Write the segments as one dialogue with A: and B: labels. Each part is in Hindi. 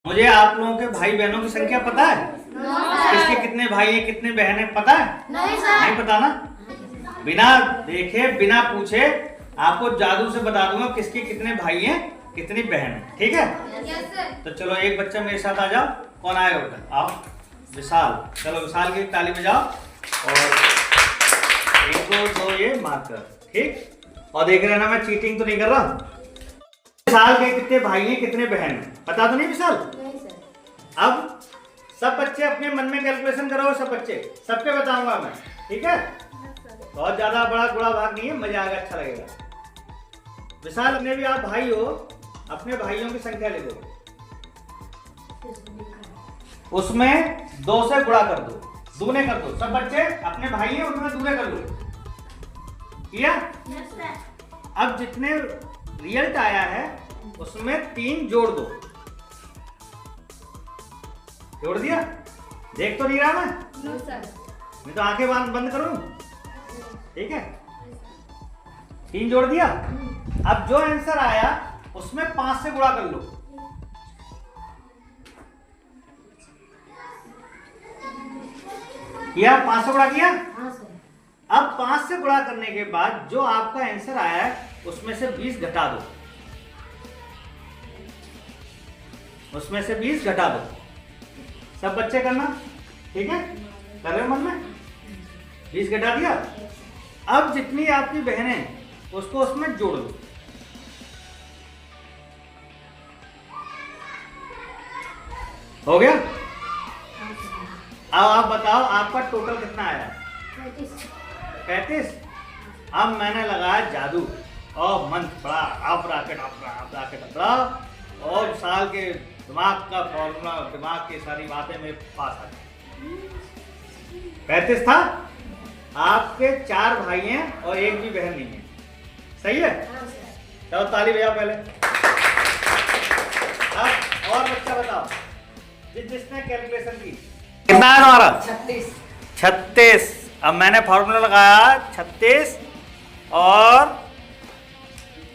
A: मुझे आप लोगों के भाई बहनों की संख्या पता है? किसके कितने भाई हैं, कितने बहन हैं, पता है? नहीं पता ना? बिना देखे बिना पूछे आपको जादू से बता दूंगा किसके कितने भाई हैं, कितनी बहन है। ठीक है? तो चलो एक बच्चा मेरे साथ आ जाओ। कौन आएगा बेटा? आओ। विशाल। चलो विशाल की ताली बजाओ और 1 2 2 ये मार्कर। ठीक? और देख रहे हैं ना मैं चीटिंग तो नहीं कर रहा। विशाल के कितने भाई हैं, कितने बहन हैं, पता तो नहीं विशाल? नहीं सर। अब सब बच्चे अपने मन में कैलकुलेशन करो। सब बच्चे सबके बताऊंगा मैं। ठीक है? बहुत ज्यादा बड़ा गुड़ा भाग नहीं है, मजा आएगा, अच्छा लगेगा। विशाल अपने भी आप भाई हो, अपने भाइयों की संख्या लिखो, उसमें 2 से गुणा कर दो, दूने कर दो। सब बच्चे अपने भाई हैं उसमें दूने कर लो। किया? अब जितने रिजल्ट आया है उसमें 3 जोड़ दो। जोड़ दिया? देख तो नहीं रहा मैं तो आंखें बंद करूं। ठीक है? 3 जोड़ दिया। अब जो आंसर आया उसमें 5 से गुणा कर लो। किया? 5 से गुणा किया? अब 5 से गुणा करने के बाद जो आपका आंसर आया है उसमें से 20 घटा दो। उसमें से 20 घटा दो। सब बच्चे करना। ठीक है? कर रहे हो मन में? 20 घटा दिया। अब जितनी आपकी बहनें उसको उसमें जोड़ दो। हो गया? अब आप बताओ आपका टोटल कितना आया? 35। अब मैंने लगाया जादू और मंत्र पड़ा, आप राकेट अपड़ा और साल के दिमाग का फॉर्मूला, दिमाग की सारी बातें में पास आ गई। 35 था। आपके 4 भाई हैं और एक भी बहन नहीं है। सही है? चलो ताली बजाओ पहले। अब और बच्चा बताओ जिसने कैलकुलेशन की। कितना है तुम्हारा? 36। अब मैंने फॉर्मूला लगाया 36 और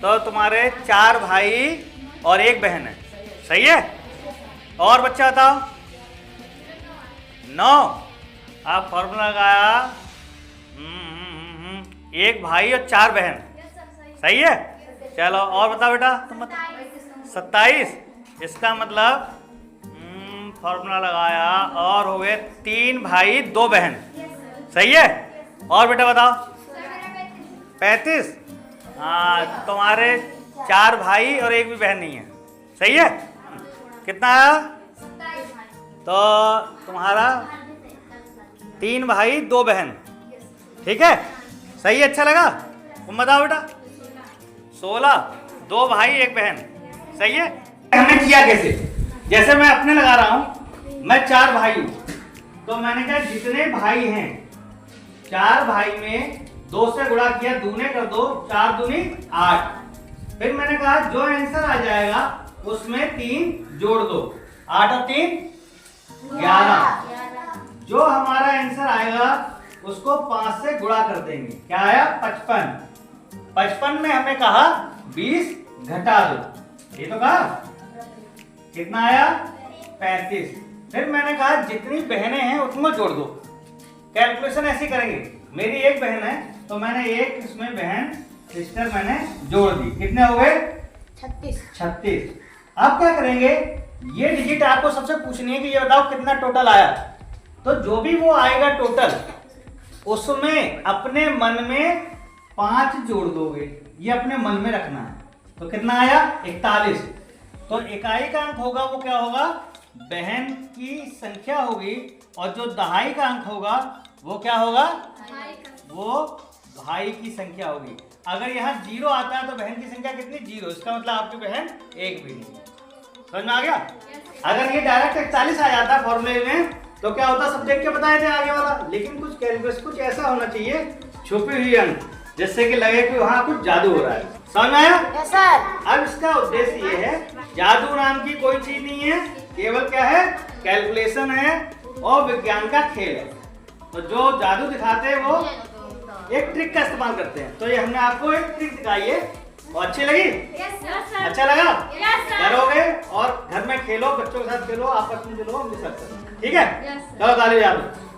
A: तो तुम्हारे 4 भाई और एक बहन है। सही है? और बच्चा बताओ। 9। आप फॉर्मूला लगाया 1 भाई और 4 बहन। सही है? चलो और बताओ बेटा, तुम बताओ। 27। इसका मतलब फॉर्मूला लगाया और हो गए 3 भाई 2 बहन। सही है? और बेटा बताओ। 35। हाँ, तुम्हारे 4 भाई और एक भी बहन नहीं है। सही है? कितना आया? तो तुम्हारा 3 भाई 2 बहन। ठीक है? सही है? अच्छा लगा? तुम बताओ बेटा। 16। 2 भाई 1 बहन। सही है? हमने किया कैसे? जैसे मैं अपने लगा रहा हूं, मैं 4 भाई हूं तो मैंने कहा जितने भाई हैं 4 भाई में 2 से गुणा किया, दूने कर दो, 4 दूनी 8। फिर मैंने कहा जो आंसर आ जाएगा उसमें 3 जोड़ दो। 8 और 3 11। जो हमारा आंसर आएगा उसको 5 से गुणा कर देंगे। क्या आया? 55। 55 में हमें कहा 20 घटा दो। ये तो कहा। कितना आया? 35। फिर मैंने कहा जितनी बहनें हैं उसको जोड़ दो। कैलकुलेशन ऐसी करेंगे। मेरी एक बहन है तो मैंने एक इसमें बहन सिस्टर मैंने जोड़ दी। कितने हो गए? 36। अब क्या करेंगे? ये डिजिट आपको सबसे पूछनी है कि ये बताओ कितना टोटल आया। तो जो भी वो आएगा टोटल उसमें अपने मन में 5 जोड़ दोगे। ये अपने मन में रखना है। तो कितना आया? 41। तो इकाई का अंक होगा वो क्या होगा? बहन की संख्या होगी और जो दहाई का अंक होगा वो क्या होगा? वो भाई की संख्या होगी। अगर यहाँ 0 आता है तो बहन की संख्या कितनी? 0। इसका मतलब आपकी बहन एक भी नहीं। समझ में आ गया? अगर ये डायरेक्ट 41 आ जाता फॉर्मूले में तो क्या होता? सब्जेक्ट के बताए थे आगे वाला। लेकिन कुछ कैलकुलेशन कुछ ऐसा होना चाहिए छुपी हुई अंक जिससे कि लगे कि वहां कुछ जादू हो रहा है। समझ में आया?
B: Yes sir.
A: अब इसका उद्देश्य ये है, जादू नाम की कोई चीज नहीं है, केवल क्या है? कैलकुलेशन है और विज्ञान का खेल है। तो जो जादू दिखाते हैं वो एक ट्रिक का इस्तेमाल करते हैं। तो ये हमने आपको एक ट्रिक दिखाई है और अच्छी लगी?
B: Yes sir.
A: अच्छा लगा?
B: Yes sir.
A: करोगे और घर में खेलो, बच्चों के साथ खेलो, आपस में खेलो, हम भी सब करो। ठीक है?
B: Yes sir.
A: चलो ताली बजा दो।